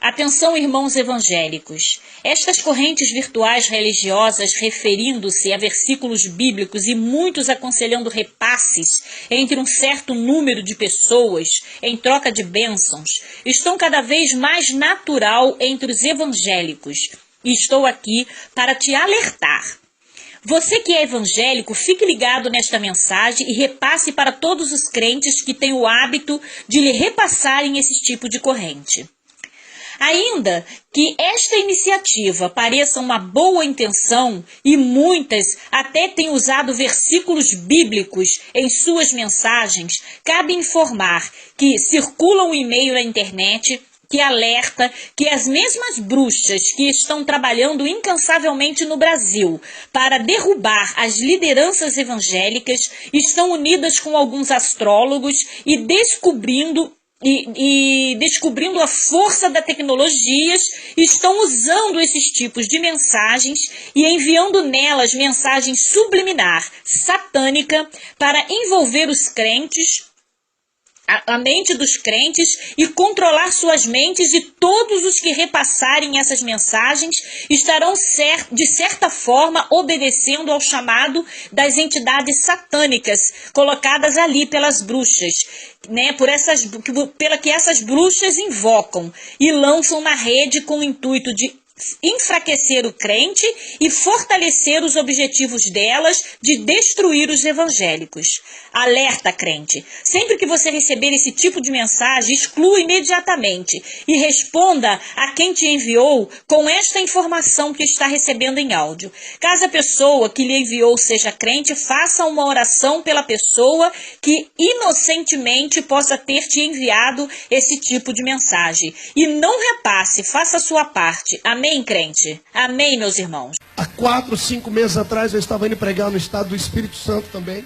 Atenção, irmãos evangélicos. Estas correntes virtuais religiosas, referindo-se a versículos bíblicos e muitos aconselhando repasses entre um certo número de pessoas em troca de bênçãos, estão cada vez mais natural entre os evangélicos. E estou aqui para te alertar. Você que é evangélico, fique ligado nesta mensagem e repasse para todos os crentes que têm o hábito de lhe repassarem esse tipo de corrente. Ainda que esta iniciativa pareça uma boa intenção, e muitas até têm usado versículos bíblicos em suas mensagens, cabe informar que circula um e-mail na internet que alerta que as mesmas bruxas que estão trabalhando incansavelmente no Brasil para derrubar as lideranças evangélicas estão unidas com alguns astrólogos e descobrindo a força das tecnologias, estão usando esses tipos de mensagens e enviando nelas mensagens subliminar, satânica, para envolver os crentes, a mente dos crentes e controlar suas mentes, e todos os que repassarem essas mensagens estarão, de certa forma, obedecendo ao chamado das entidades satânicas colocadas ali pelas bruxas, né, pela que essas bruxas invocam e lançam na rede com o intuito de enfraquecer o crente e fortalecer os objetivos delas de destruir os evangélicos. Alerta, crente! Sempre que você receber esse tipo de mensagem, exclua imediatamente e responda a quem te enviou com esta informação que está recebendo em áudio. Caso a pessoa que lhe enviou seja crente, faça uma oração pela pessoa que inocentemente possa ter te enviado esse tipo de mensagem. E não repasse, faça a sua parte. Amém? Amém, crente? Amém, meus irmãos? Há 4, 5 meses atrás eu estava indo pregar no estado do Espírito Santo também.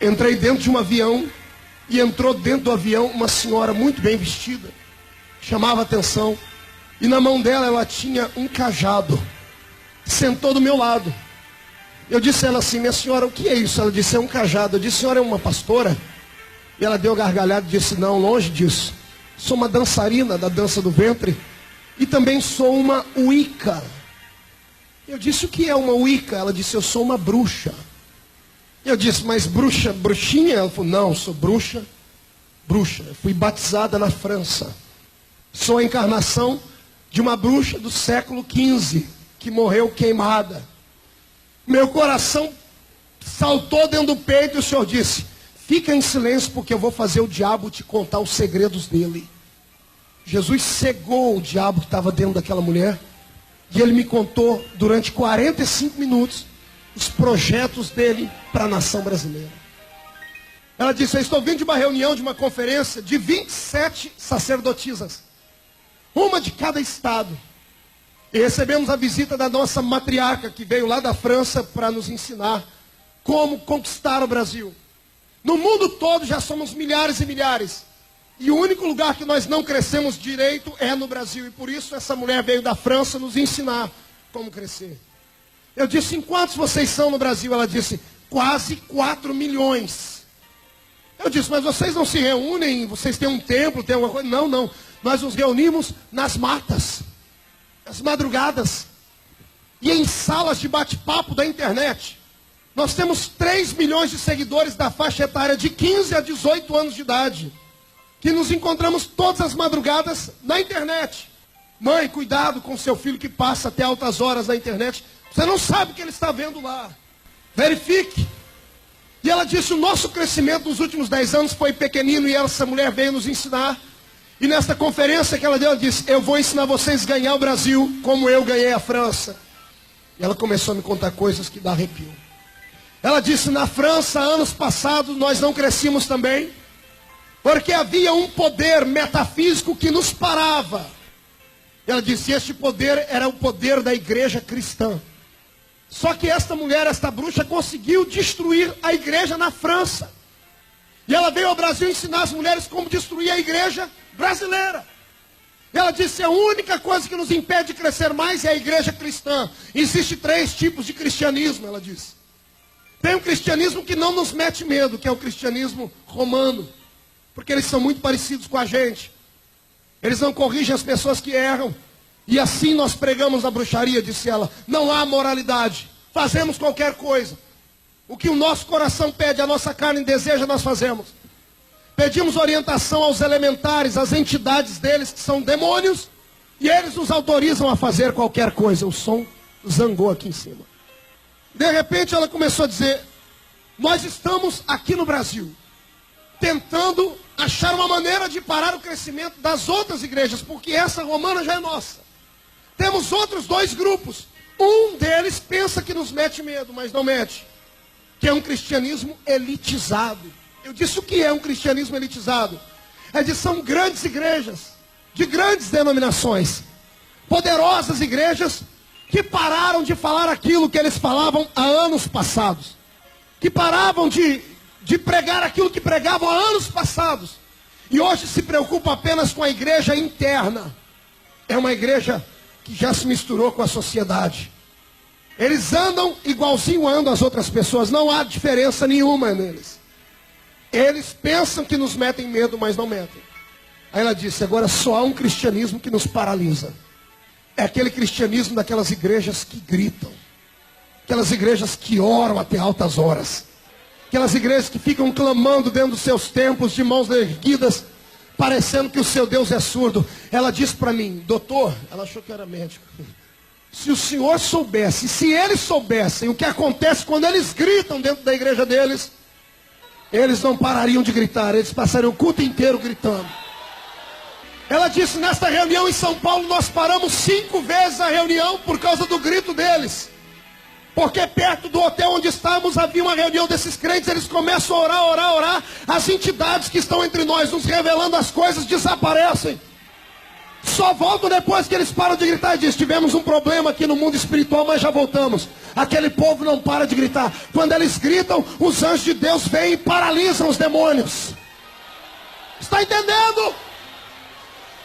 Entrei dentro de um avião e entrou dentro do avião uma senhora muito bem vestida. Chamava atenção. E na mão dela ela tinha um cajado. Sentou do meu lado. Eu disse a ela assim: minha senhora, o que é isso? Ela disse: é um cajado. Eu disse: a senhora é uma pastora? E ela deu gargalhada e disse: não, longe disso. Sou uma dançarina da dança do ventre. E também sou uma Wicca. Eu disse: o que é uma Wicca? Ela disse: eu sou uma bruxa. Eu disse: mas bruxa, bruxinha? Ela falou: não, sou bruxa. Eu fui batizada na França. Sou a encarnação de uma bruxa do século XV, que morreu queimada. Meu coração saltou dentro do peito e o Senhor disse: fica em silêncio, porque eu vou fazer o diabo te contar os segredos dele. Jesus cegou o diabo que estava dentro daquela mulher, e ele me contou durante 45 minutos os projetos dele para a nação brasileira. Ela disse: eu estou vindo de uma reunião, de uma conferência de 27 sacerdotisas, uma de cada estado, e recebemos a visita da nossa matriarca, que veio lá da França para nos ensinar como conquistar o Brasil. No mundo todo já somos milhares e milhares, e o único lugar que nós não crescemos direito é no Brasil. E por isso essa mulher veio da França nos ensinar como crescer. Eu disse: em quantos vocês são no Brasil? Ela disse: quase 4 milhões. Eu disse: mas vocês não se reúnem? Vocês têm um templo, tem alguma coisa? Não, não. Nós nos reunimos nas matas, nas madrugadas, e em salas de bate-papo da internet. Nós temos 3 milhões de seguidores da faixa etária de 15 a 18 anos de idade, que nos encontramos todas as madrugadas na internet. Mãe, cuidado com seu filho que passa até altas horas na internet. Você não sabe o que ele está vendo lá. Verifique. E ela disse: o nosso crescimento nos últimos 10 anos foi pequenino, e essa mulher veio nos ensinar. E nesta conferência que ela deu, ela disse: eu vou ensinar vocês a ganhar o Brasil como eu ganhei a França. E ela começou a me contar coisas que dá arrepio. Ela disse: na França, anos passados, nós não crescíamos também, porque havia um poder metafísico que nos parava. Ela disse: este poder era o poder da igreja cristã. Só que esta mulher, esta bruxa, conseguiu destruir a igreja na França. E ela veio ao Brasil ensinar as mulheres como destruir a igreja brasileira. E ela disse: a única coisa que nos impede de crescer mais é a igreja cristã. Existem 3 tipos de cristianismo, ela disse. Tem um cristianismo que não nos mete medo, que é o cristianismo romano, porque eles são muito parecidos com a gente. Eles não corrigem as pessoas que erram. E assim nós pregamos a bruxaria, disse ela. Não há moralidade. Fazemos qualquer coisa. O que o nosso coração pede, a nossa carne deseja, nós fazemos. Pedimos orientação aos elementares, às entidades deles que são demônios. E eles nos autorizam a fazer qualquer coisa. O som zangou aqui em cima. De repente ela começou a dizer: nós estamos aqui no Brasil tentando achar uma maneira de parar o crescimento das outras igrejas, porque essa romana já é nossa. Temos outros 2 grupos. Um deles pensa que nos mete medo, mas não mete. Que é um cristianismo elitizado. Eu disse o que é um cristianismo elitizado. São grandes igrejas, de grandes denominações, poderosas igrejas, que pararam de falar aquilo que eles falavam há anos passados. Que paravam de pregar aquilo que pregavam há anos passados. E hoje se preocupa apenas com a igreja interna. É uma igreja que já se misturou com a sociedade. Eles andam igualzinho andam as outras pessoas. Não há diferença nenhuma neles. Eles pensam que nos metem medo, mas não metem. Aí ela disse: agora só há um cristianismo que nos paralisa. É aquele cristianismo daquelas igrejas que gritam. Aquelas igrejas que oram até altas horas. Aquelas igrejas que ficam clamando dentro dos seus templos, de mãos erguidas, parecendo que o seu Deus é surdo. Ela disse para mim: doutor, ela achou que eu era médico. Se o senhor soubesse, se eles soubessem o que acontece quando eles gritam dentro da igreja deles, eles não parariam de gritar, eles passariam o culto inteiro gritando. Ela disse: nesta reunião em São Paulo, nós paramos 5 vezes a reunião por causa do grito deles. Porque perto do hotel onde estávamos havia uma reunião desses crentes. Eles começam a orar. As entidades que estão entre nós, nos revelando as coisas, desaparecem. Só voltam depois que eles param de gritar e dizem: tivemos um problema aqui no mundo espiritual, mas já voltamos. Aquele povo não para de gritar. Quando eles gritam, os anjos de Deus vêm e paralisam os demônios. Está entendendo?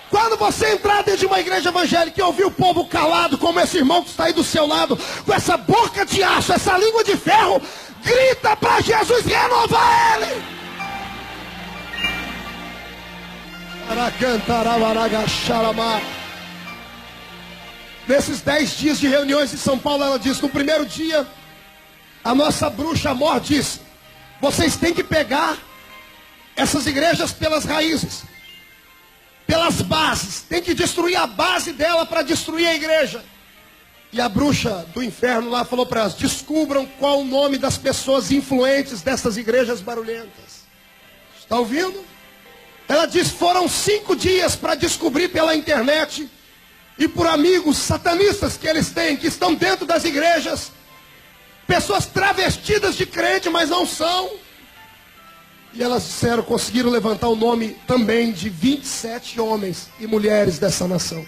Quando você entrar dentro de uma igreja evangélica e ouvir o povo calado, como esse irmão que está aí do seu lado, com essa boca de aço, essa língua de ferro, grita para Jesus renovar ele. Nesses 10 dias de reuniões em São Paulo, ela disse: no primeiro dia, a nossa bruxa Amor disse: vocês têm que pegar essas igrejas pelas raízes, pelas bases, tem que destruir a base dela para destruir a igreja. E a bruxa do inferno lá falou para elas: descubram qual o nome das pessoas influentes dessas igrejas barulhentas. Está ouvindo? Ela disse: foram 5 dias para descobrir pela internet e por amigos satanistas que eles têm, que estão dentro das igrejas, pessoas travestidas de crente, mas não são. E elas disseram, conseguiram levantar o nome também de 27 homens e mulheres dessa nação.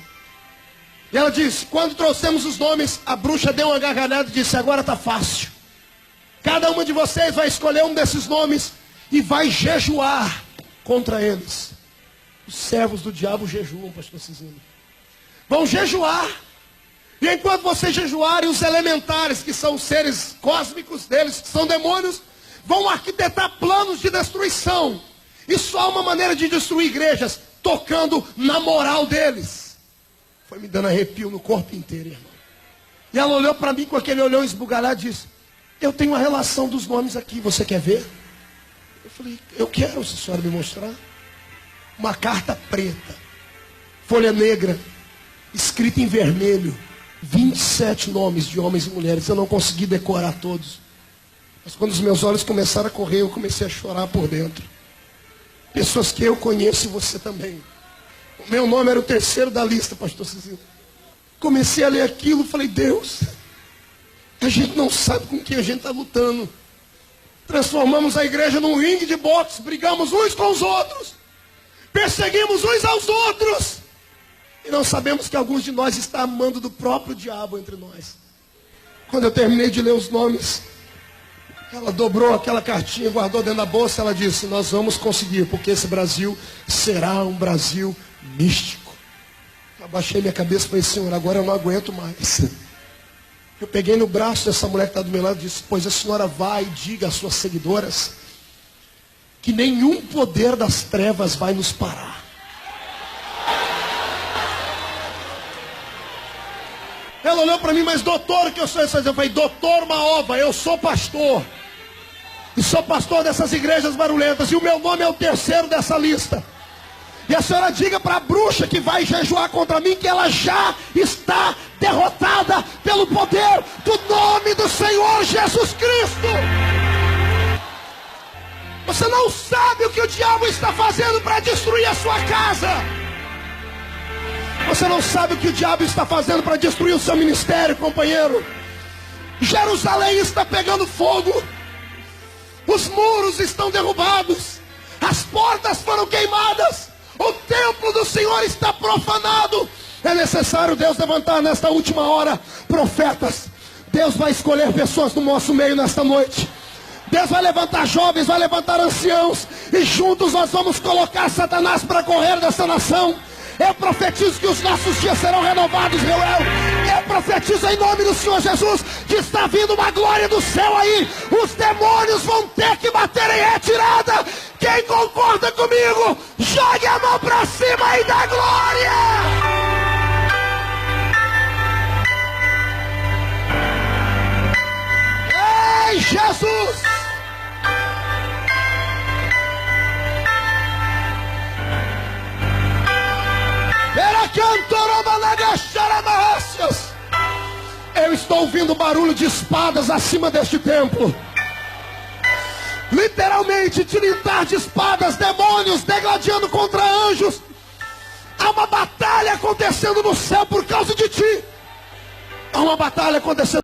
E ela disse: quando trouxemos os nomes, a bruxa deu uma gargalhada e disse: agora está fácil. Cada uma de vocês vai escolher um desses nomes e vai jejuar contra eles. Os servos do diabo jejuam, pastor Cizinho. Vão jejuar. E enquanto vocês jejuarem, os elementares, que são os seres cósmicos deles, que são demônios, vão arquitetar planos de destruição. E só há uma maneira de destruir igrejas: tocando na moral deles. Foi me dando arrepio no corpo inteiro, irmão. E ela olhou para mim com aquele olhão esbugalhado e disse: eu tenho uma relação dos nomes aqui, você quer ver? Eu falei: eu quero, se a senhora me mostrar. Uma carta preta, folha negra, escrita em vermelho, 27 nomes de homens e mulheres. Eu não consegui decorar todos. Mas quando os meus olhos começaram a correr, eu comecei a chorar por dentro. Pessoas que eu conheço e você também. O meu nome era o 3º da lista, pastor Cizinho. Comecei a ler aquilo, falei: Deus, a gente não sabe com quem a gente está lutando. Transformamos a igreja num ringue de boxe, brigamos uns com os outros, perseguimos uns aos outros, e não sabemos que alguns de nós estão amando do próprio diabo entre nós. Quando eu terminei de ler os nomes, ela dobrou aquela cartinha, guardou dentro da bolsa. Ela disse: nós vamos conseguir, porque esse Brasil será um Brasil místico. Eu abaixei minha cabeça e falei: Senhor, agora eu não aguento mais. Eu peguei no braço dessa mulher que está do meu lado e disse: pois a senhora vai e diga às suas seguidoras que nenhum poder das trevas vai nos parar. Ela olhou para mim, mas doutor, o que eu sou? Eu falei, doutor Maova, eu sou pastor. E sou pastor dessas igrejas barulhentas. E o meu nome é o terceiro dessa lista. E a senhora diga para a bruxa que vai jejuar contra mim que ela já está derrotada pelo poder do nome do Senhor Jesus Cristo. Você não sabe o que o diabo está fazendo para destruir a sua casa. Você não sabe o que o diabo está fazendo para destruir o seu ministério, companheiro. Jerusalém está pegando fogo. Os muros estão derrubados. As portas foram queimadas. O templo do Senhor está profanado. É necessário Deus levantar nesta última hora profetas. Deus vai escolher pessoas no nosso meio nesta noite. Deus vai levantar jovens, vai levantar anciãos. E juntos nós vamos colocar Satanás para correr dessa nação. Eu profetizo que os nossos dias serão renovados, Reuel. Eu profetizo em nome do Senhor Jesus que está vindo uma glória do céu aí. Os demônios vão ter que bater em retirada. Quem concorda comigo, jogue a mão para cima e dá glória. Ei, Jesus! Eu estou ouvindo barulho de espadas acima deste templo. Literalmente, tilintar de espadas, demônios degladiando contra anjos. Há uma batalha acontecendo no céu por causa de ti. Há uma batalha acontecendo.